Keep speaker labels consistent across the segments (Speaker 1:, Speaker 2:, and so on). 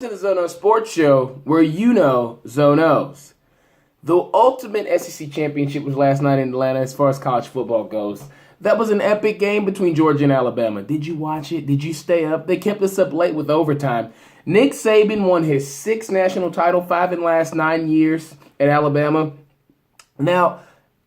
Speaker 1: To the Zono Sports Show, where you know Zonos. The ultimate SEC championship was last night in Atlanta as far as college football goes. That was an epic game between Georgia and Alabama. Did you watch it? Did you stay up? They kept us up late with overtime. Nick Saban won his 6th national title, 5 in the last 9 years at Alabama. Now,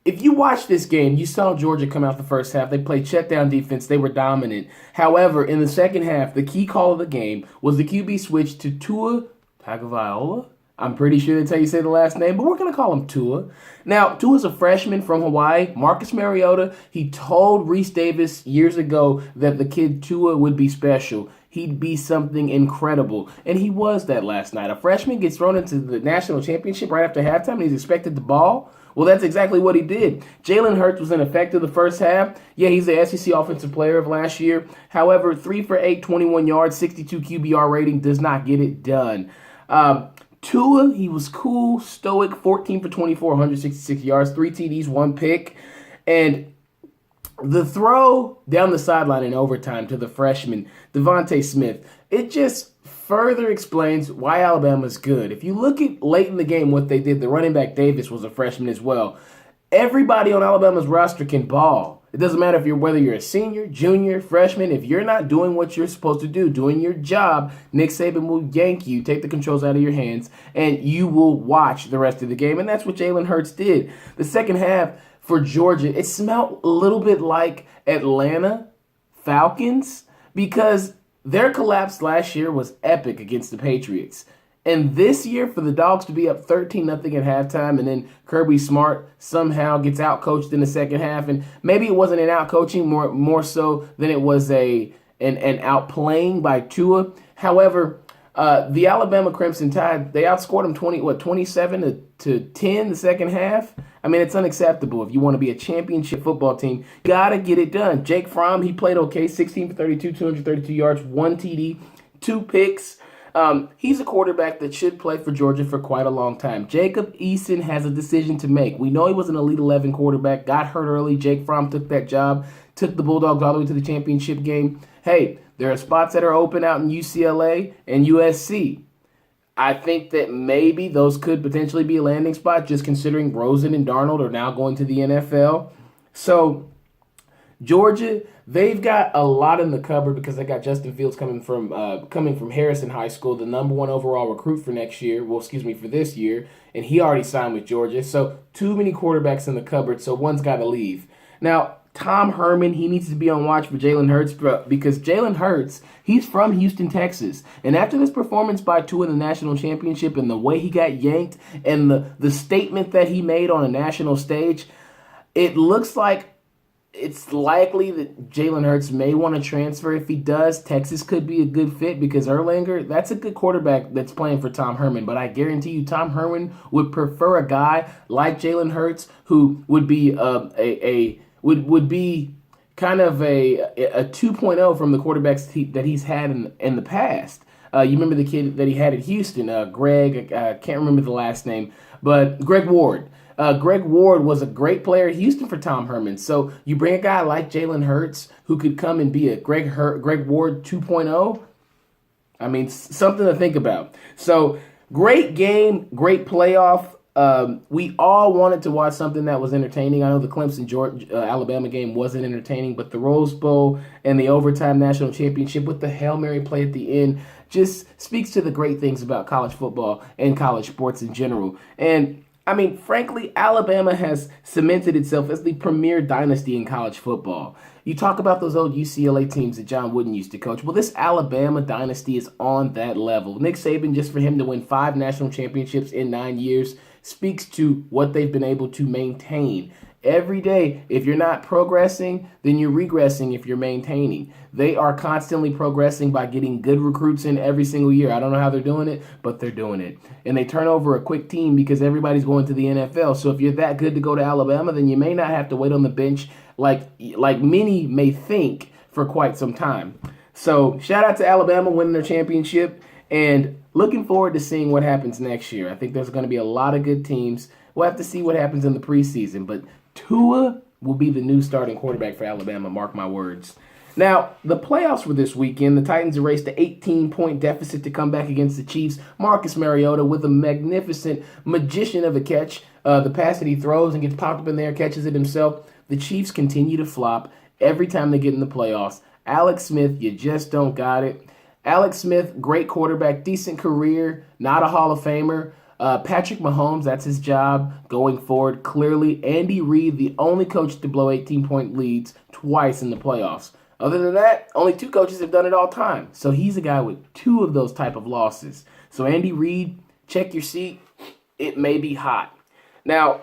Speaker 1: if you watch this game, you saw Georgia come out the first half. They played shutdown defense. They were dominant. However, in the second half, the key call of the game was the QB switch to Tua Tagovailoa. I'm pretty sure that's how you say the last name, but we're going to call him Tua. Now, Tua's a freshman from Hawaii. Marcus Mariota, he told Reese Davis years ago that the kid Tua would be special. He'd be something incredible. And he was that last night. A freshman gets thrown into the national championship right after halftime, and he's expected to ball. Well, that's exactly what he did. Jalen Hurts was ineffective the first half. Yeah, he's the SEC Offensive Player of last year. However, 3 for 8, 21 yards, 62 QBR rating does not get it done. Tua, he was cool, stoic, 14 for 24, 166 yards, 3 TDs, 1 pick. And the throw down the sideline in overtime to the freshman, Devontae Smith, it just further explains why Alabama's good. If you look at late in the game what they did, the running back Davis was a freshman as well. Everybody on Alabama's roster can ball. It doesn't matter whether you're a senior, junior, freshman. If you're not doing what you're supposed to do, doing your job, Nick Saban will yank you, take the controls out of your hands, and you will watch the rest of the game. And that's what Jalen Hurts did. The second half for Georgia, it smelled a little bit like Atlanta Falcons because their collapse last year was epic against the Patriots. And this year, for the Dogs to be up 13-0 at halftime, and then Kirby Smart somehow gets outcoached in the second half, and maybe it wasn't an outcoaching, more so than it was an outplaying by Tua. However, the Alabama Crimson Tide, they outscored them 27 to 10 the second half. I mean, it's unacceptable. If you want to be a championship football team, gotta get it done. Jake Fromm, he played okay, 16 for 32, 232 yards, 1 TD, 2 picks. He's a quarterback that should play for Georgia for quite a long time. Jacob Eason has a decision to make. We know he was an Elite 11 quarterback, got hurt early. Jake Fromm took that job, took the Bulldogs all the way to the championship game. Hey, there are spots that are open out in UCLA and USC. I think that maybe those could potentially be a landing spot, just considering Rosen and Darnold are now going to the NFL. So Georgia, they've got a lot in the cupboard because they got Justin Fields coming from Harrison High School, the #1 overall recruit for next year. Well, excuse me, for this year, and he already signed with Georgia. So too many quarterbacks in the cupboard, so one's got to leave. Now, Tom Herman, he needs to be on watch for Jalen Hurts because Jalen Hurts, he's from Houston, Texas. And after this performance by Tua in the national championship and the way he got yanked and the statement that he made on a national stage, it looks like it's likely that Jalen Hurts may want to transfer. If he does, Texas could be a good fit because Erlanger, that's a good quarterback that's playing for Tom Herman. But I guarantee you Tom Herman would prefer a guy like Jalen Hurts who would be would be kind of a 2.0 from the quarterbacks that he's had in the past. You remember the kid that he had at Houston, Greg, I can't remember the last name, but Greg Ward. Greg Ward was a great player at Houston for Tom Herman. So you bring a guy like Jalen Hurts who could come and be a Greg Ward 2.0. I mean, something to think about. So great game, great playoff. We all wanted to watch something that was entertaining. I know the Clemson-Alabama game wasn't entertaining, but the Rose Bowl and the overtime national championship with the Hail Mary play at the end just speaks to the great things about college football and college sports in general. And I mean, frankly, Alabama has cemented itself as the premier dynasty in college football. You talk about those old UCLA teams that Jon Gruden used to coach. Well, this Alabama dynasty is on that level. Nick Saban, just for him to win 5 national championships in 9 years, speaks to what they've been able to maintain. Every day, if you're not progressing, then you're regressing if you're maintaining. They are constantly progressing by getting good recruits in every single year. I don't know how they're doing it, but they're doing it. And they turn over a quick team because everybody's going to the NFL. So if you're that good to go to Alabama, then you may not have to wait on the bench like many may think for quite some time. So shout out to Alabama winning their championship and looking forward to seeing what happens next year. I think there's going to be a lot of good teams. We'll have to see what happens in the preseason, but Tua will be the new starting quarterback for Alabama, mark my words. Now, the playoffs were this weekend. The Titans erased an 18-point deficit to come back against the Chiefs. Marcus Mariota with a magnificent magician of a catch. The pass that he throws and gets popped up in there, catches it himself. The Chiefs continue to flop every time they get in the playoffs. Alex Smith, you just don't got it. Alex Smith, great quarterback, decent career, not a Hall of Famer. Patrick Mahomes, that's his job going forward. Clearly, Andy Reid, the only coach to blow 18-point leads twice in the playoffs. Other than that, only 2 coaches have done it all time. So he's a guy with 2 of those type of losses. So Andy Reid, check your seat. It may be hot. Now,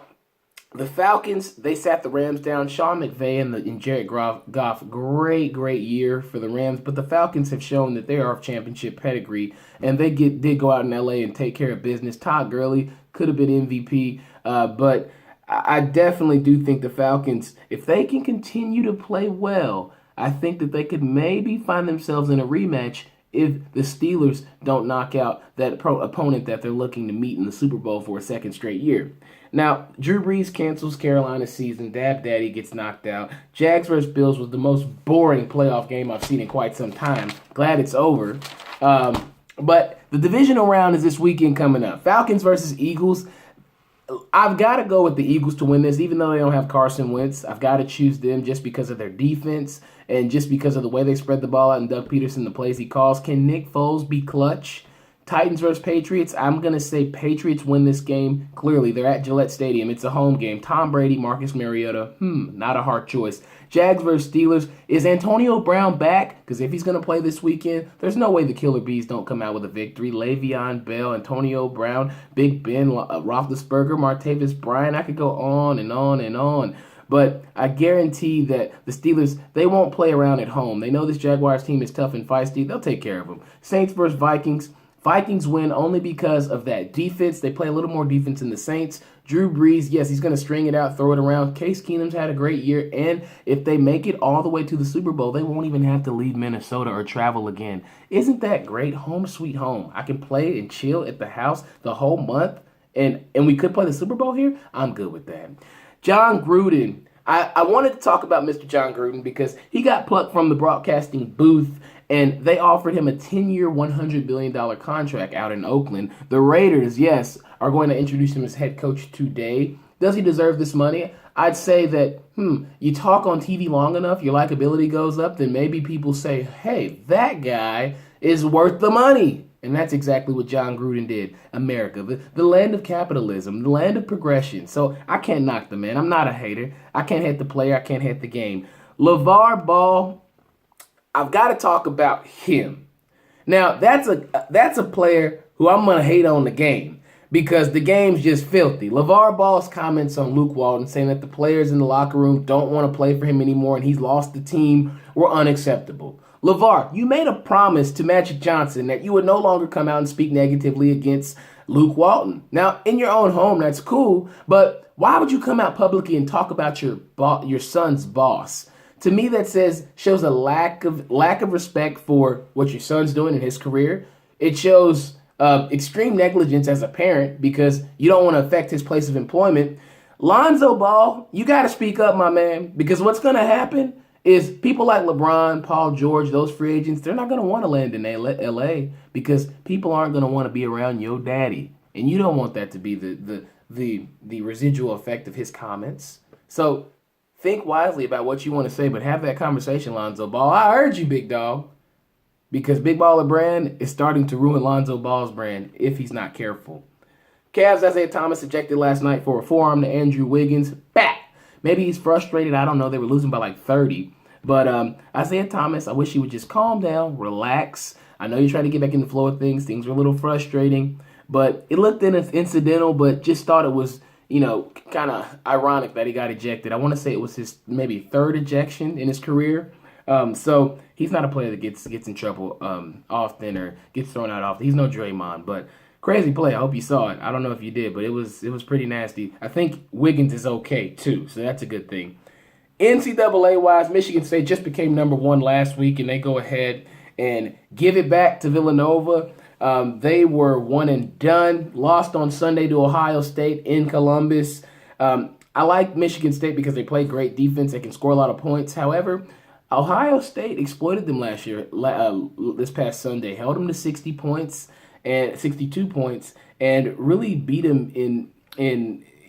Speaker 1: the Falcons, they sat the Rams down. Sean McVay and Jared Goff, great year for the Rams. But the Falcons have shown that they are of championship pedigree. And they did go out in L.A. and take care of business. Todd Gurley could have been MVP. But I definitely do think the Falcons, if they can continue to play well, I think that they could maybe find themselves in a rematch if the Steelers don't knock out that opponent that they're looking to meet in the Super Bowl for a second straight year. Now, Drew Brees cancels Carolina's season. Dab Daddy gets knocked out. Jags vs. Bills was the most boring playoff game I've seen in quite some time. Glad it's over. But the divisional round is this weekend coming up. Falcons versus Eagles. I've got to go with the Eagles to win this, even though they don't have Carson Wentz. I've got to choose them just because of their defense and just because of the way they spread the ball out and Doug Peterson, the plays he calls. Can Nick Foles be clutch? Titans versus Patriots. I'm going to say Patriots win this game. Clearly, they're at Gillette Stadium. It's a home game. Tom Brady, Marcus Mariota. Not a hard choice. Jags versus Steelers. Is Antonio Brown back? Because if he's going to play this weekend, there's no way the Killer Bees don't come out with a victory. Le'Veon Bell, Antonio Brown, Big Ben, Roethlisberger, Martavis Bryant. I could go on and on and on. But I guarantee that the Steelers, they won't play around at home. They know this Jaguars team is tough and feisty. They'll take care of them. Saints versus Vikings. Vikings win only because of that defense. They play a little more defense than the Saints. Drew Brees, yes, he's going to string it out, throw it around. Case Keenum's had a great year, and if they make it all the way to the Super Bowl, they won't even have to leave Minnesota or travel again. Isn't that great? Home sweet home. I can play and chill at the house the whole month, and we could play the Super Bowl here. I'm good with that. Jon Gruden. I wanted to talk about Mr. Jon Gruden because he got plucked from the broadcasting booth, and they offered him a 10-year, $100 billion contract out in Oakland. The Raiders, yes, are going to introduce him as head coach today. Does he deserve this money? I'd say that, you talk on TV long enough, your likability goes up, then maybe people say, hey, that guy is worth the money. And that's exactly what Jon Gruden did. America, the land of capitalism, the land of progression. So I can't knock the man. I'm not a hater. I can't hate the player. I can't hate the game. Lavar Ball, I've got to talk about him. Now, that's a player who I'm going to hate on the game because the game's just filthy. Lavar Ball's comments on Luke Walton saying that the players in the locker room don't want to play for him anymore and he's lost the team were unacceptable. Lavar, you made a promise to Magic Johnson that you would no longer come out and speak negatively against Luke Walton. Now, in your own home, that's cool, but why would you come out publicly and talk about your son's boss? To me, that shows a lack of respect for what your son's doing in his career. It shows extreme negligence as a parent because you don't want to affect his place of employment. Lonzo Ball, you got to speak up, my man, because what's going to happen is people like LeBron, Paul George, those free agents, they're not going to want to land in L.A. because people aren't going to want to be around your daddy. And you don't want that to be the residual effect of his comments. So think wisely about what you want to say, but have that conversation, Lonzo Ball. I urge you, big dog, because Big Baller Brand is starting to ruin Lonzo Ball's brand if he's not careful. Cavs Isaiah Thomas ejected last night for a forearm to Andrew Wiggins. Back. Maybe he's frustrated. I don't know. They were losing by like 30. But Isaiah Thomas, I wish he would just calm down, relax. I know you're trying to get back in the flow of things. Things were a little frustrating. But it looked incidental, but just thought it was, kind of ironic that he got ejected. I want to say it was his maybe third ejection in his career. So he's not a player that gets in trouble often or gets thrown out often. He's no Draymond, but crazy play. I hope you saw it. I don't know if you did, but it was pretty nasty. I think Wiggins is okay, too, so that's a good thing. NCAA-wise, Michigan State just became number 1 last week, and they go ahead and give it back to Villanova. They were one and done, lost on Sunday to Ohio State in Columbus. I like Michigan State because they play great defense. They can score a lot of points. However, Ohio State exploited them last year. This past Sunday, held them to 60 points and 62 points, and really beat them in.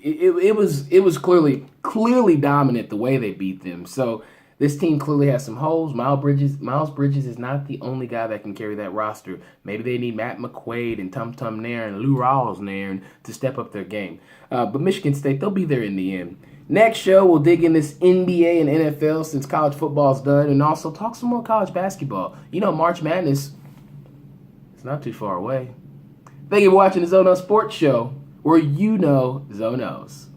Speaker 1: It was clearly dominant the way they beat them. So this team clearly has some holes. Miles Bridges is not the only guy that can carry that roster. Maybe they need Matt McQuaid and Tum Tum Nairn and Lou Rawls Nairn to step up their game. But Michigan State, they'll be there in the end. Next show, we'll dig in this NBA and NFL since college football's done, and also talk some more college basketball. You know, March Madness, it's not too far away. Thank you for watching the Zone Sports Show, where you know Zone knows.